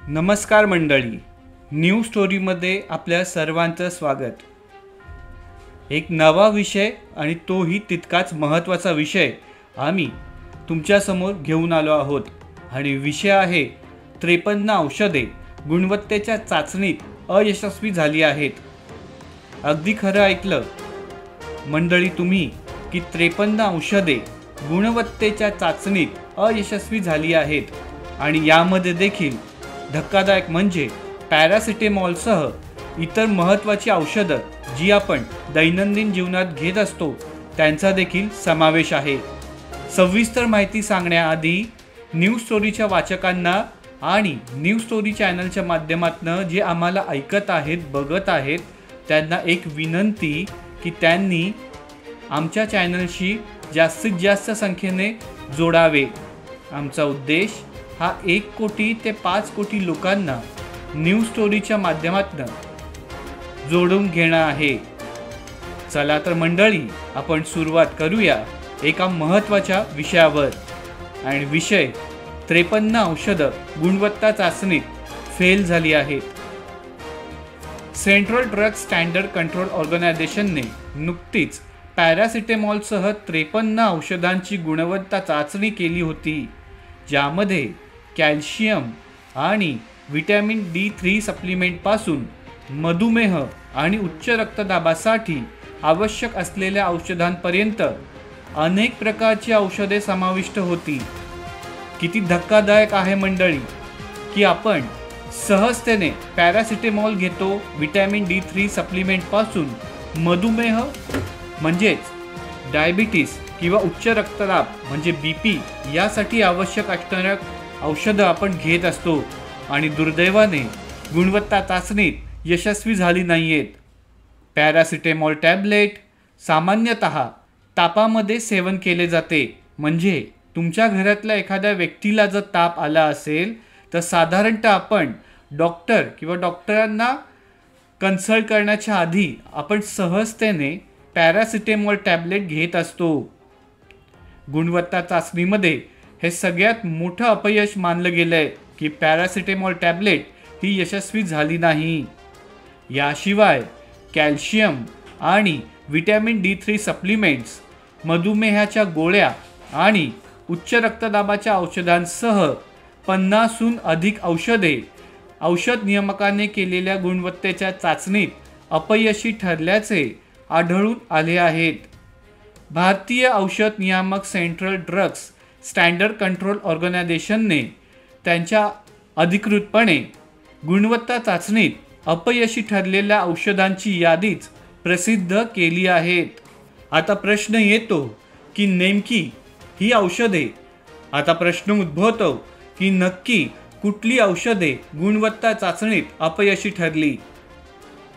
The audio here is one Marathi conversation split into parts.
नमस्कार मंडळी, न्यू स्टोरीमध्ये आपल्या सर्वांचं स्वागत। एक नवा विषय आणि तोही तितकाच महत्त्वाचा विषय आम्ही तुमच्यासमोर घेऊन आलो आहोत आणि विषय आहे 53 औषधे गुणवत्तेच्या चाचणीत अयशस्वी झाली आहेत। अगदी खरं ऐकलं मंडळी तुम्ही की 53 औषधे गुणवत्तेच्या चाचणीत अयशस्वी झाली आहेत आणि यामध्ये देखील धक्कादायक म्हणजे पॅरासिटेमॉलसह इतर महत्त्वाची औषधं जी आपण दैनंदिन जीवनात घेत असतो त्यांचा देखील समावेश आहे। सविस्तर माहिती सांगण्याआधी न्यूज स्टोरीच्या वाचकांना आणि न्यूज स्टोरी चॅनलच्या माध्यमातून जे आम्हाला ऐकत आहेत बघत आहेत त्यांना एक विनंती की त्यांनी आमच्या चॅनलशी जास्तीत जास्त संख्येने जोडावे। आमचा उद्देश हा 1 कोटी ते 5 कोटी लोकांना न्यूज स्टोरीच्या माध्यमातून जोडून घेणं आहे। चला तर मंडळी आपण सुरुवात करूया एका महत्त्वाच्या विषयावर आणि विषय 53 औषधं गुणवत्ता चाचणीत फेल झाली आहेत। सेंट्रल ड्रग स्टँडर्ड कंट्रोल ऑर्गनायझेशनने नुकतीच पॅरासिटेमॉलसह 53 औषधांची गुणवत्ता चाचणी केली होती, ज्यामध्ये कॅल्शियम आणि व्हिटॅमिन D3 सप्लिमेंटपासून मधुमेह आणि उच्च रक्तदाबासाठी आवश्यक असलेल्या औषधांपर्यंत अनेक प्रकारची औषधे समाविष्ट होती। किती धक्कादायक आहे मंडळी की आपण सहजतेने पॅरासिटेमॉल घेतो, व्हिटॅमिन D3 सप्लिमेंटपासून मधुमेह म्हणजेच डायबिटीस किंवा उच्च रक्तदाब म्हणजे BP यासाठी आवश्यक असणाऱ्या औषधं आपण घेत असतो आणि दुर्दैवाने गुणवत्ता चाचणीत यशस्वी झाली नाहीयेत। पॅरासिटेमॉल टॅबलेट सामान्यतः तापामध्ये सेवन केले जाते, म्हणजे तुमच्या घरातल्या एखाद्या व्यक्तीला जर ताप आला असेल तर साधारणतः आपण डॉक्टर किंवा डॉक्टरांना कन्सल्ट करण्याच्या आधी आपण सहजतेने पॅरासिटेमॉल टॅबलेट घेत असतो। गुणवत्ता चाचणीमध्ये हे सगळ्यात मोठं अपयश मानलं गेलंय की पॅरासिटेमॉल टॅबलेट ही यशस्वी झाली नाही। याशिवाय कॅल्शियम आणि व्हिटॅमिन D3 सप्लिमेंट्स, मधुमेहाच्या गोळ्या आणि उच्च रक्तदाबाच्या औषधांसह 50हून अधिक औषधे औषध नियामकाने केलेल्या गुणवत्तेच्या चाचणीत अपयशी ठरल्याचे आढळून आले आहेत। भारतीय औषध नियामक सेंट्रल ड्रग्स स्टँडर्ड कंट्रोल ऑर्गनायझेशनने त्यांच्या अधिकृतपणे गुणवत्ता चाचणीत अपयशी ठरलेल्या औषधांची यादीच प्रसिद्ध केली आहेत। आता प्रश्न येतो की नेमकी ही औषधे आता प्रश्न उद्भवतो की नक्की कुठली औषधे गुणवत्ता चाचणीत अपयशी ठरली।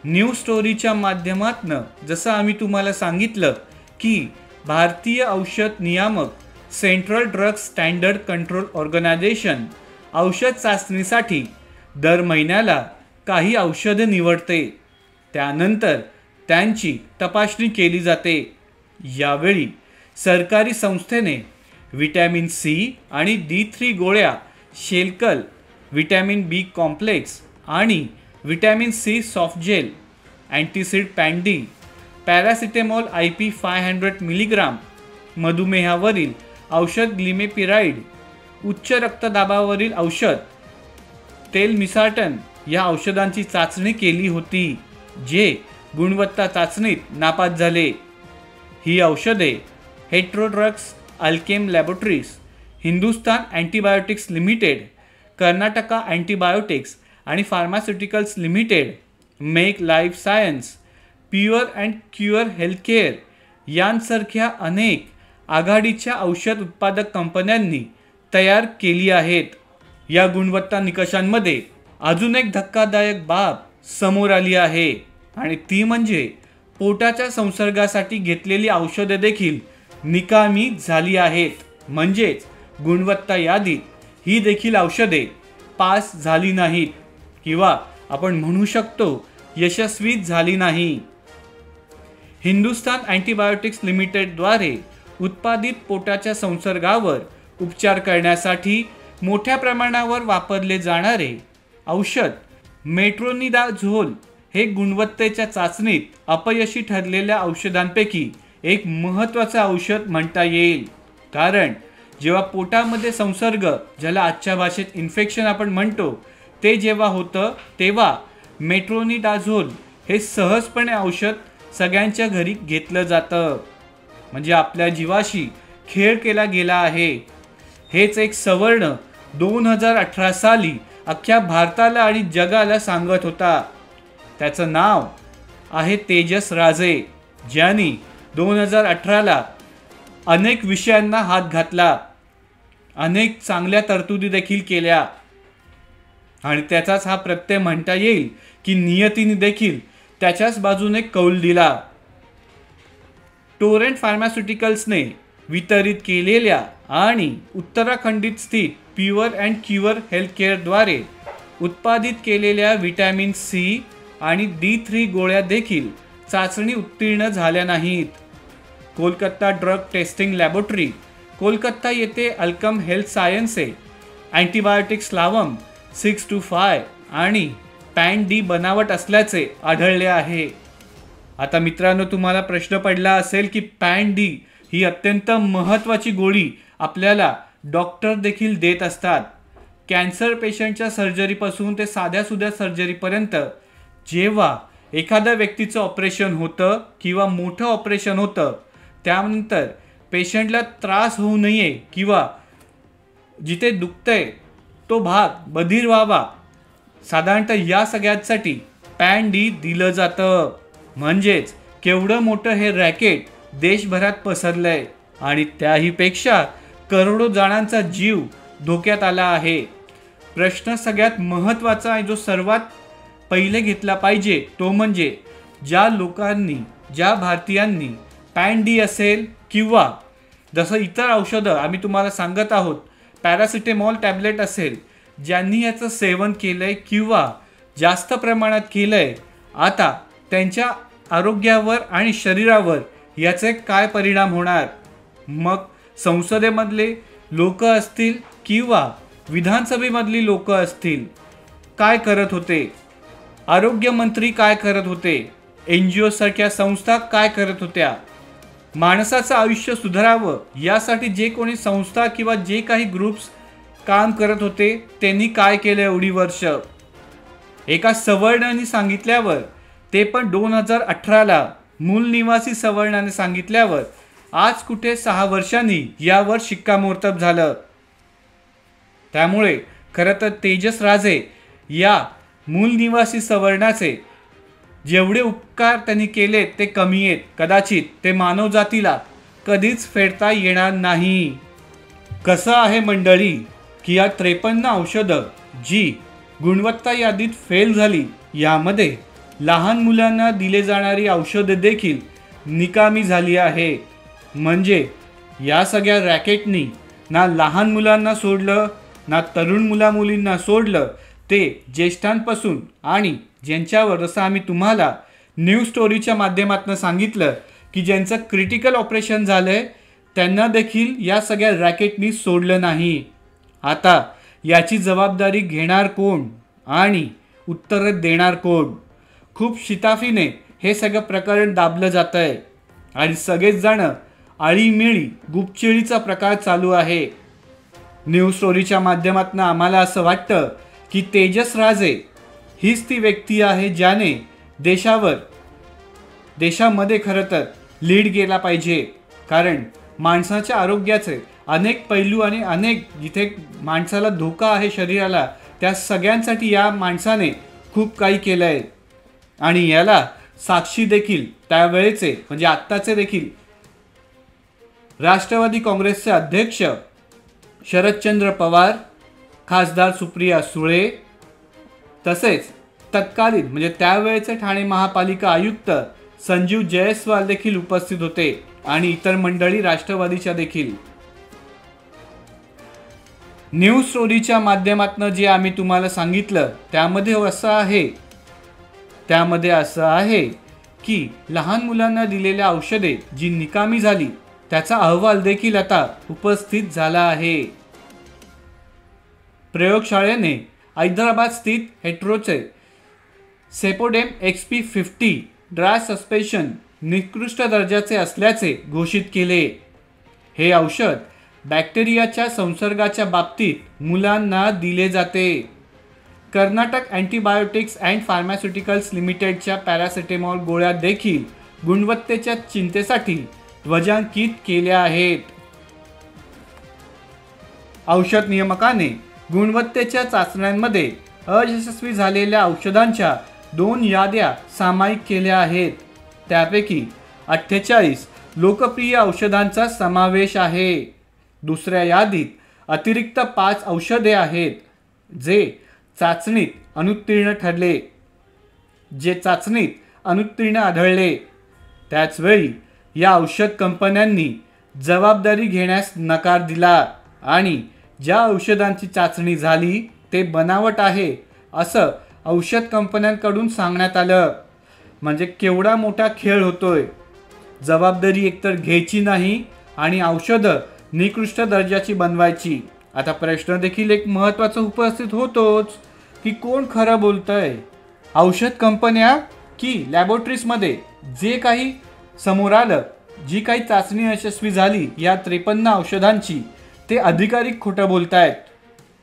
न्यूज स्टोरीच्या माध्यमातून जसं आम्ही तुम्हाला सांगितलं की भारतीय औषध नियामक central drug standard control organisation औषध चाचणीसाठी दर महिन्याला काही औषधे निवडते, त्यानंतर त्यांची तपासणी केली जाते। यावेळी सरकारी संस्थेने व्हिटॅमिन C आणि D3 गोळ्या, शेल्कल, व्हिटॅमिन B कॉम्प्लेक्स आणि vitamin C soft gel, antacid पॅन्डी, पॅरासिटेमॉल IP 500 मिलीग्राम, मधुमेहावरील औषध ग्लिमेपिराइड, उच्च रक्तदाबावरील औषध तेलमिसार्टन या औषधांची चाचणी केली होती, जे गुणवत्ता चाचणीत नापास झाले। ही औषधे Hetero Drugs Alkem Laboratories, Hindustan Antibiotics Limited, Karnataka Antibiotics आणि फार्मास्युटिकल्स लिमिटेड, मेक Life Science, Pure and Cure Healthcare यांसारख्या अनेक आघाडीच्या औषध उत्पादक कंपन्यांनी तयार केली आहेत। या गुणवत्ता निकषांमध्ये अजून एक धक्कादायक बाब समोर आली आहे आणि ती म्हणजे पोटाच्या संसर्गासाठी घेतलेली औषधे देखील निकामी झाली आहेत, म्हणजेच गुणवत्ता यादीत ही देखील औषधे पास झाली नाहीत किंवा आपण म्हणू शकतो यशस्वी झाली नाही। हिंदुस्तान अँटीबायोटिक्स लिमिटेडद्वारे उत्पादित पोटाच्या संसर्गावर उपचार करण्यासाठी मोठ्या प्रमाणावर वापरले जाणारे औषध मेट्रोनिडाझोल हे गुणवत्तेच्या चाचणीत अपयशी ठरलेल्या औषधांपैकी एक महत्त्वाचं औषध म्हणता येईल. कारण जेव्हा पोटामध्ये संसर्ग, ज्याला आजच्या भाषेत इन्फेक्शन आपण म्हणतो, ते जेव्हा होतं तेव्हा मेट्रोनिडाझोल हे सहजपणे औषध सगळ्यांच्या घरी घेतलं जातं. म्हणजे आपल्या जीवाशी खेळ केला गेला आहे. हेच एक सवर्ण 2018 साली अख्ख्या भारताला आणि जगाला सांगत होता. त्याचं नाव आहे तेजस राजे, ज्यांनी 2018ला अनेक विषयांना हात घातला, अनेक चांगल्या तरतुदी देखील केल्या. आणि त्याचाच हा प्रत्यय म्हणता येईल की नियतीने देखील त्याच्याच बाजूने कौल दिला. टोरेंट फार्मास्युटिकल्सने वितरित केलेल्या आणि उत्तराखंडीत स्थित प्युअर अँड क्युअर हेल्थकेअरद्वारे उत्पादित केलेल्या व्हिटॅमिन सी आणि D3 गोळ्या देखील चाचणी उत्तीर्ण झाल्या नाहीत. Kolkata drug testing laboratory, Kolkata येथे अल्कम हेल्थ सायन्से अँटीबायोटिक्स लावम 625 आणि पॅन-डी बनावट असल्याचे आढळले आहे. आता मित्रांनो, तुम्हाला प्रश्न पडला असेल की पॅन-डी ही अत्यंत महत्त्वाची गोळी आपल्याला डॉक्टर देखील देत असतात. कॅन्सर पेशंटच्या सर्जरीपासून ते साध्यासुध्या सर्जरीपर्यंत जेव्हा एखाद्या व्यक्तीचं ऑपरेशन होतं किंवा मोठं ऑपरेशन होतं, त्यानंतर पेशंटला त्रास होऊ नये किंवा जिथे दुखतंय तो भाग बधीर व्हावा, साधारणतः या सगळ्यासाठी पॅन-डी दिलं जातं. म्हणजेच केवढं मोठं हे रॅकेट देशभरात पसरलंय आणि त्याहीपेक्षा करोडो जणांचा जीव धोक्यात आला आहे. प्रश्न सगळ्यात महत्त्वाचा आहे, जो सर्वात पहिले घेतला पाहिजे, तो म्हणजे ज्या लोकांनी, ज्या भारतीयांनी पॅन-डी असेल किंवा जसं इतर औषधं आम्ही तुम्हाला सांगत आहोत, पॅरासिटेमॉल टॅबलेट असेल, ज्यांनी याचं सेवन केलंय किंवा जास्त प्रमाणात केलंय, आता त्यांच्या आरोग्यावर आणि शरीरावर याचे काय परिणाम होणार. मग संसदेमधले लोक असतील किंवा विधानसभेमधली लोक असतील, काय करत होते, आरोग्यमंत्री काय करत होते, NGO सारख्या संस्था काय करत होत्या. माणसाचं आयुष्य सुधारावं यासाठी जे कोणी संस्था किंवा जे काही ग्रुप्स काम करत होते, त्यांनी काय केलं एवढी वर्ष. एका सवर्णाने सांगितल्यावर, ते पण 2018ला मूल निवासी सवर्णाने सांगितल्यावर, आज कुठे 6 वर्षांनी यावर शिक्कामोर्तब झालं. त्यामुळे खरं तर तेजस राजे या मूल निवासी सवर्णाचे जेवढे उपकार त्यांनी केले ते कमी आहेत. कदाचित ते मानवजातीला कधीच फेडता येणार नाही. कसं आहे मंडळी की या 53 औषधं जी गुणवत्ता यादीत फेल झाली, यामध्ये लहान मुलांना दिले जाणारी औषधं देखील निकामी झाली आहे. म्हणजे या सगळ्या रॅकेटनी ना लहान मुलांना सोडलं, ना तरुण मुलींना सोडलं, ते ज्येष्ठांपासून आणि ज्यांच्यावर, जसं आम्ही तुम्हाला न्यूज स्टोरीच्या माध्यमातून सांगितलं की ज्यांचं क्रिटिकल ऑपरेशन झालंय, त्यांना देखील या सगळ्या रॅकेटनी सोडलं नाही. आता याची जबाबदारी घेणार कोण आणि उत्तर देणार कोण. खूप शिताफीने हे सगळं प्रकरण दाबलं जात आहे आणि सगळेच जण आळीमिळी गुपचिळीचा प्रकार चालू आहे. न्यूज स्टोरीच्या माध्यमातून आम्हाला असं वाटतं की तेजस राजे हीच ती व्यक्ती आहे ज्याने देशामध्ये खरं तर लीड केला पाहिजे. कारण माणसाच्या आरोग्याचे अनेक पैलू आणि अनेक जिथे माणसाला धोका आहे शरीराला, त्या सगळ्यांसाठी या माणसाने खूप काही केलं आहे. आणि याला साक्षी देखील त्यावेळेचे म्हणजे आत्ताचे देखील राष्ट्रवादी काँग्रेसचे अध्यक्ष शरदचंद्र पवार, खासदार सुप्रिया सुळे, तसेच तत्कालीन म्हणजे त्यावेळेचे ठाणे महापालिका आयुक्त संजीव जयस्वाल देखील उपस्थित होते आणि इतर मंडळी राष्ट्रवादीच्या देखील. न्यूज स्टोरीच्या माध्यमातून जे आम्ही तुम्हाला सांगितलं, त्यामध्ये असं आहे की लहान मुलांना दिलेल्या औषधे जी निकामी झाली, त्याचा अहवाल देखील आता उपस्थित झाला आहे. प्रयोगशाळेने हैदराबाद स्थित हेट्रोचे सेपोडेम XP50 ड्राय सस्पेन्शन निकृष्ट दर्जाचे असल्याचे घोषित केले. हे औषध बॅक्टेरियाच्या संसर्गाच्या बाबतीत मुलांना दिले जाते. कर्नाटक अँटीबायोटिक्स अँड फार्मास्युटिकल्स लिमिटेडच्या पॅरासिटेमॉल गोळ्या देखील गुणवत्तेच्या चिंतेसाठी ध्वजांकित केल्या आहेत. औषध नियामकाने गुणवत्तेच्या चाचण्यांमध्ये अयशस्वी झालेल्या औषधांच्या 2 याद्या सामायिक केल्या आहेत. त्यापैकी 48 लोकप्रिय औषधांचा समावेश आहे. दुसऱ्या यादीत अतिरिक्त 5 औषधे आहेत जे चाचणीत अनुत्तीर्ण आढळले. त्याचवेळी या औषध कंपन्यांनी जबाबदारी घेण्यास नकार दिला आणि ज्या औषधांची चाचणी झाली ते बनावट आहे असं औषध कंपन्यांकडून सांगण्यात आलं. म्हणजे केवढा मोठा खेळ होतोय. जबाबदारी एकतर घ्यायची नाही आणि औषधं निकृष्ट दर्जाची बनवायची. आता प्रश्न देखील एक महत्त्वाचा उपस्थित होतोच की कोण खरं बोलतंय, औषध कंपन्या की लॅबोरेटरीजमध्ये जे काही समोर आलं, जी काही चाचणी यशस्वी झाली या 53 औषधांची, ते अधिकारी खोटं बोलतायत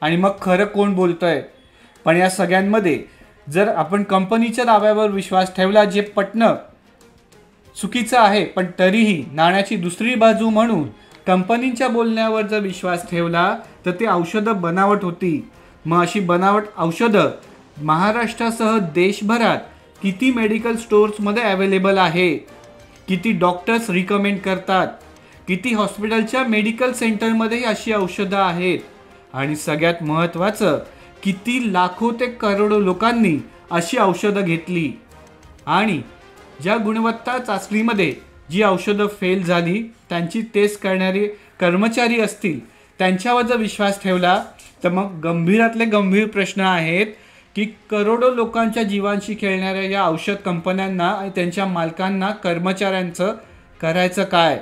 आणि मग खरं कोण बोलतंय. पण या सगळ्यांमध्ये जर आपण कंपनीच्या दाव्यावर विश्वास ठेवला जे पटणं चुकीचं आहे, पण तरीही नाण्याची दुसरी बाजू म्हणून कंपनीच्या बोलण्यावर जर विश्वास ठेवला तर ते औषधं बनावट होती. मग अशी बनावट औषधं महाराष्ट्रासह देशभरात किती मेडिकल स्टोर्समध्ये अवेलेबल आहे, किती डॉक्टर्स रिकमेंड करतात, किती हॉस्पिटलच्या मेडिकल सेंटरमध्ये अशी औषधं आहेत आणि सगळ्यात महत्त्वाचं किती लाखो ते करोडो लोकांनी अशी औषधं घेतली. आणि ज्या गुणवत्ता चाचणीमध्ये जी औषधं फेल झाली त्यांची टेस्ट करणारे कर्मचारी असतील त्यांच्यावर जर विश्वास ठेवला तर मग गंभीरातले गंभीर प्रश्न आहेत की करोडो लोकांच्या जीवांशी खेळणाऱ्या या औषध कंपन्यांना आणि त्यांच्या मालकांना, कर्मचाऱ्यांचं करायचं काय.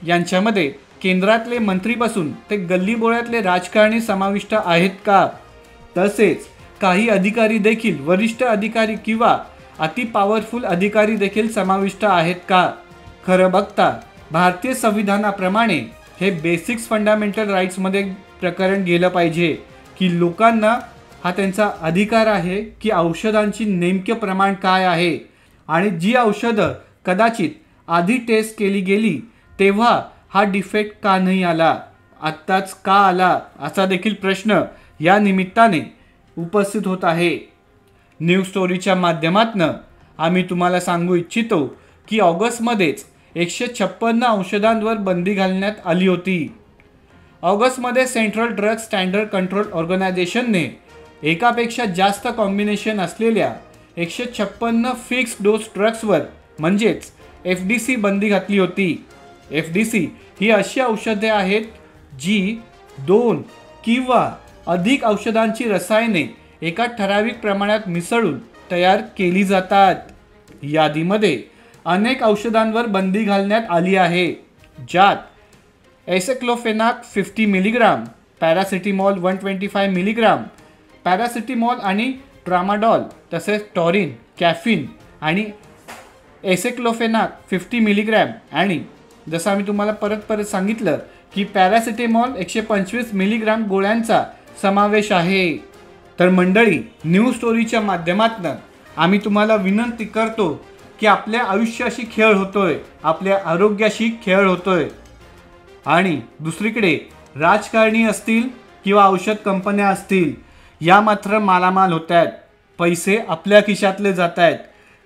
यांच्यामध्ये केंद्रातले मंत्रीपासून ते गल्लीबोळ्यातले राजकारणी समाविष्ट आहेत का. तसेच काही अधिकारी देखील, वरिष्ठ अधिकारी किंवा अति पॉवरफुल अधिकारी देखील समाविष्ट आहेत का. खरं बघता भारतीय संविधानाप्रमाणे हे बेसिक्स फंडामेंटल राईट्समध्ये प्रकरण गेलं पाहिजे की लोकांना हा त्यांचा अधिकार आहे की औषधांची नेमके प्रमाण काय आहे आणि जी औषधं कदाचित आधी टेस्ट केली गेली तेव्हा हा डिफेक्ट का नाही आला, आत्ताच का आला, असा देखील प्रश्न या निमित्ताने उपस्थित होत आहे. न्यूज स्टोरीच्या माध्यमातून आम्ही तुम्हाला सांगू इच्छितो की ऑगस्टमध्येच 156 औषधांवर बंदी घालण्यात आली होती. ऑगस्टमध्ये सेंट्रल ड्रग स्टँडर्ड कंट्रोल ऑर्गनायझेशनने एकापेक्षा जास्त कॉम्बिनेशन असलेल्या 156 फिक्स डोस ड्रग्सवर म्हणजेच FDC बंदी घातली होती. FDC ही अशी औषधे आहेत जी 2 किंवा अधिक औषधांची रसायने एका ठराविक प्रमाणात मिसळून तयार केली जातात. यादीमध्ये अनेक औषधांवर बंदी घालण्यात आली आहे ज्यात aceclofenac 50 milligram, paracetamol 125 milligram, paracetamol आणि ट्रामाडॉल, तसेच टॉरिन, कॅफिन आणि एसेक्लोफेनाक 50 मिलीग्रॅम आणि जसं आम्ही तुम्हाला परत सांगितलं की पॅरासिटेमॉल 125 मिलीग्राम गोळ्यांचा समावेश आहे. तर मंडळी, न्यूज स्टोरीच्या माध्यमातून आम्ही तुम्हाला विनंती करतो की आपल्या आयुष्याशी खेळ होतोय, आपल्या आरोग्याशी खेळ होतोय आणि दुसरीकडे राजकारणी असतील किंवा औषध कंपन्या असतील या मात्र मालामाल होत आहेत. पैसे आपल्या खिशातले जात आहेत.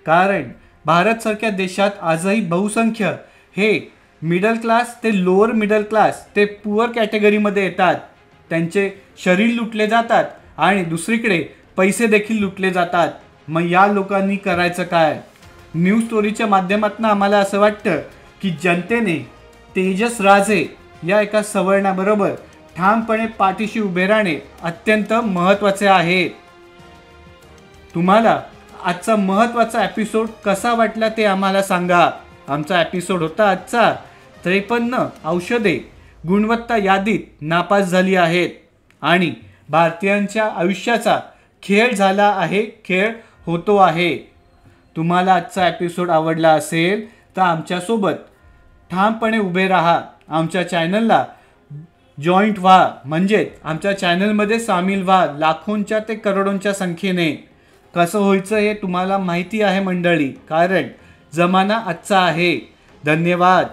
कारण भारतसारख्या देशात आजही बहुसंख्य हे मिडल क्लास ते लोअर मिडल क्लास ते पुअर कॅटेगरीमध्ये येतात. त्यांचे शरीर लुटले जातात आणि दुसरीकडे पैसे देखील लुटले जातात. मग या लोकांनी करायचं काय. न्यूज स्टोरीच्या माध्यमातून आम्हाला असं वाटतं की जनतेने तेजस राजे या एका सवर्णाबरोबर ठामपणे पाठीशी उभे राहणे अत्यंत महत्त्वाचे आहे. तुम्हाला आजचा महत्त्वाचा एपिसोड कसा वाटला ते आम्हाला सांगा. आमचा एपिसोड होता आजचा 53 औषधे गुणवत्ता यादीत नापास झाली आहेत आणि भारतीयांच्या आयुष्याचा खेळ झाला आहे, खेळ होतो आहे. तुम्हाला आजचा एपिसोड आवडला असेल तर आमच्यासोबत ठामपणे उभे राहा. आमच्या चॅनलला जॉईंट व्हा, म्हणजे आमच्या चॅनलमध्ये सामील व्हा. लाखोंच्या ते करोडोंच्या संख्येने. कसं व्हायचं हे तुम्हाला माहिती आहे मंडळी, कारण जमाना आजचा आहे. धन्यवाद.